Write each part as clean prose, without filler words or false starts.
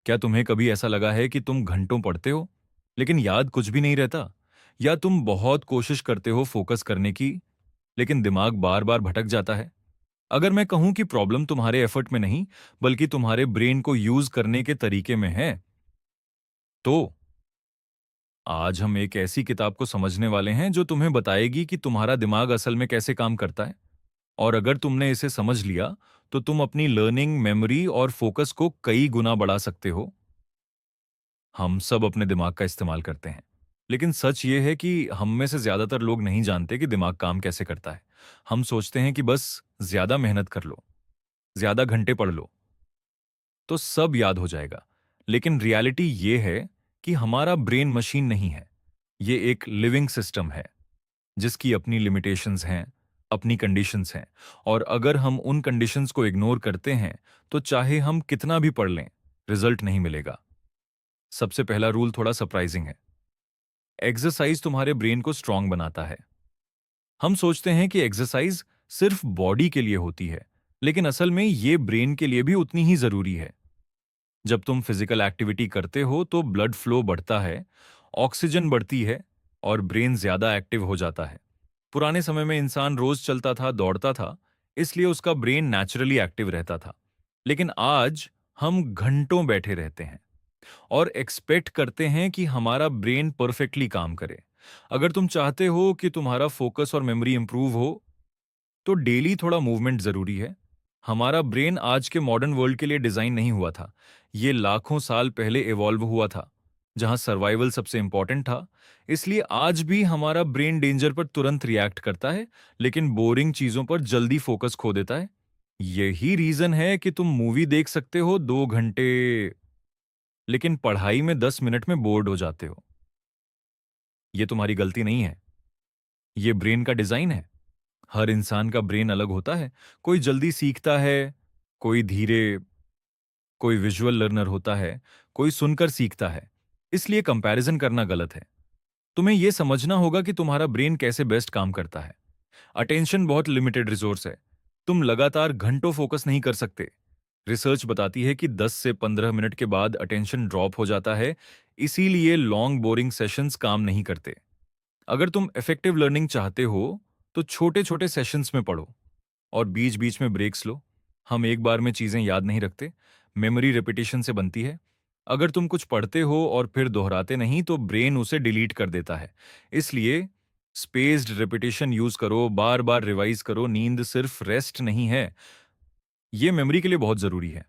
क्या तुम्हें कभी ऐसा लगा है कि तुम घंटों पढ़ते हो लेकिन याद कुछ भी नहीं रहता? या तुम बहुत कोशिश करते हो फोकस करने की, लेकिन दिमाग बार बार भटक जाता है? अगर मैं कहूं कि प्रॉब्लम तुम्हारे एफर्ट में नहीं, बल्कि तुम्हारे ब्रेन को यूज करने के तरीके में है, तो आज हम एक ऐसी किताब को समझने वाले हैं जो तुम्हें बताएगी कि तुम्हारा दिमाग असल में कैसे काम करता है। और अगर तुमने इसे समझ लिया, तो तुम अपनी लर्निंग, मेमोरी और फोकस को कई गुना बढ़ा सकते हो। हम सब अपने दिमाग का इस्तेमाल करते हैं, लेकिन सच ये है कि हम में से ज्यादातर लोग नहीं जानते कि दिमाग काम कैसे करता है। हम सोचते हैं कि बस ज्यादा मेहनत कर लो, ज्यादा घंटे पढ़ लो, तो सब याद हो जाएगा। लेकिन रियलिटी ये है कि हमारा ब्रेन मशीन नहीं है। ये एक लिविंग सिस्टम है, जिसकी अपनी लिमिटेशंस हैं, अपनी कंडीशंस हैं। और अगर हम उन कंडीशंस को इग्नोर करते हैं, तो चाहे हम कितना भी पढ़ लें, रिजल्ट नहीं मिलेगा। सबसे पहला रूल थोड़ा सरप्राइजिंग है। एक्सरसाइज तुम्हारे ब्रेन को स्ट्रांग बनाता है। हम सोचते हैं कि एक्सरसाइज सिर्फ बॉडी के लिए होती है, लेकिन असल में ये ब्रेन के लिए भी उतनी ही जरूरी है। जब तुम फिजिकल एक्टिविटी करते हो तो ब्लड फ्लो बढ़ता है, ऑक्सीजन बढ़ती है और ब्रेन ज्यादा एक्टिव हो जाता है। पुराने समय में इंसान रोज चलता था, दौड़ता था, इसलिए उसका ब्रेन नेचुरली एक्टिव रहता था। लेकिन आज हम घंटों बैठे रहते हैं और एक्सपेक्ट करते हैं कि हमारा ब्रेन परफेक्टली काम करे। अगर तुम चाहते हो कि तुम्हारा फोकस और मेमोरी इंप्रूव हो, तो डेली थोड़ा मूवमेंट जरूरी है। हमारा ब्रेन आज के मॉडर्न वर्ल्ड के लिए डिजाइन नहीं हुआ था। ये लाखों साल पहले इवॉल्व हुआ था, जहां सर्वाइवल सबसे इंपॉर्टेंट था। इसलिए आज भी हमारा ब्रेन डेंजर पर तुरंत रिएक्ट करता है, लेकिन बोरिंग चीजों पर जल्दी फोकस खो देता है। यही रीजन है कि तुम मूवी देख सकते हो 2 घंटे, लेकिन पढ़ाई में 10 मिनट में बोर्ड हो जाते हो। ये तुम्हारी गलती नहीं है, ये ब्रेन का डिजाइन है। हर इंसान का ब्रेन अलग होता है। कोई जल्दी सीखता है, कोई धीरे, कोई विजुअल लर्नर होता है, कोई सुनकर सीखता है। इसलिए कंपैरिजन करना गलत है। तुम्हें यह समझना होगा कि तुम्हारा ब्रेन कैसे बेस्ट काम करता है। अटेंशन बहुत लिमिटेड रिसोर्स है। तुम लगातार घंटों फोकस नहीं कर सकते। रिसर्च बताती है कि 10 से 15 मिनट के बाद अटेंशन ड्रॉप हो जाता है। इसीलिए लॉन्ग बोरिंग सेशंस काम नहीं करते। अगर तुम इफेक्टिव लर्निंग चाहते हो, तो छोटे छोटे सेशंस में पढ़ो और बीच बीच में ब्रेक्स लो। हम एक बार में चीजें याद नहीं रखते, मेमोरी रिपीटिशन से बनती है। अगर तुम कुछ पढ़ते हो और फिर दोहराते नहीं, तो ब्रेन उसे डिलीट कर देता है। इसलिए स्पेस्ड रिपीटिशन यूज करो, बार बार रिवाइज करो। नींद सिर्फ रेस्ट नहीं है, ये मेमोरी के लिए बहुत जरूरी है।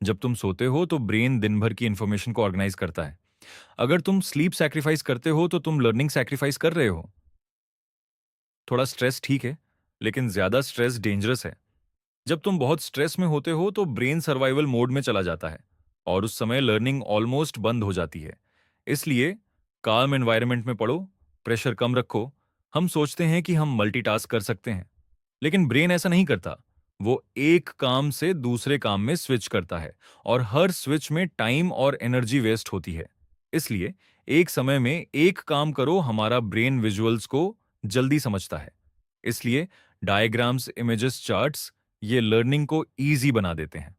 जब तुम सोते हो तो ब्रेन दिन भर की इंफॉर्मेशन को ऑर्गेनाइज करता है। अगर तुम स्लीप सैक्रिफाइस करते हो, तो तुम लर्निंग सैक्रिफाइस कर रहे हो। थोड़ा स्ट्रेस ठीक है, लेकिन ज्यादा स्ट्रेस डेंजरस है। जब तुम बहुत स्ट्रेस में होते हो तो ब्रेन सर्वाइवल मोड में चला जाता है और उस समय लर्निंग ऑलमोस्ट बंद हो जाती है। इसलिए काम एनवायरनमेंट में पढ़ो, प्रेशर कम रखो। हम सोचते हैं कि हम मल्टीटास्क कर सकते हैं, लेकिन ब्रेन ऐसा नहीं करता। वो एक काम से दूसरे काम में स्विच करता है, और हर स्विच में टाइम और एनर्जी वेस्ट होती है। इसलिए एक समय में एक काम करो। हमारा ब्रेन विजुअल्स को जल्दी समझता है, इसलिए डायग्राम्स, इमेजेस, चार्ट्स ये लर्निंग को इजी बना देते हैं।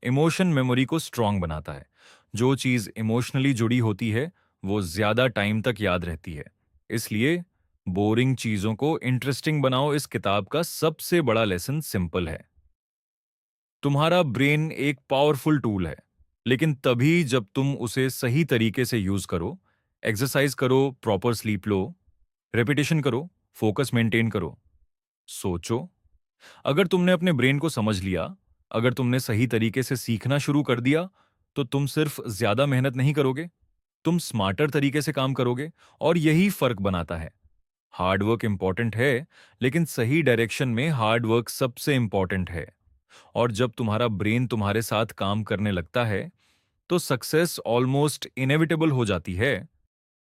इमोशन मेमोरी को स्ट्रांग बनाता है। जो चीज इमोशनली जुड़ी होती है, वो ज्यादा टाइम तक याद रहती है। इसलिए बोरिंग चीजों को इंटरेस्टिंग बनाओ। इस किताब का सबसे बड़ा लेसन सिंपल है। तुम्हारा ब्रेन एक पावरफुल टूल है, लेकिन तभी जब तुम उसे सही तरीके से यूज करो। एक्सरसाइज करो, प्रॉपर स्लीप लो, रेपिटेशन करो, फोकस मेंटेन करो, सोचो। अगर तुमने अपने ब्रेन को समझ लिया, अगर तुमने सही तरीके से सीखना शुरू कर दिया, तो तुम सिर्फ ज्यादा मेहनत नहीं करोगे, तुम स्मार्टर तरीके से काम करोगे। और यही फर्क बनाता है। हार्ड वर्क इंपॉर्टेंट है, लेकिन सही डायरेक्शन में हार्ड वर्क सबसे इंपॉर्टेंट है। और जब तुम्हारा ब्रेन तुम्हारे साथ काम करने लगता है, तो सक्सेस ऑलमोस्ट इनएविटेबल हो जाती है।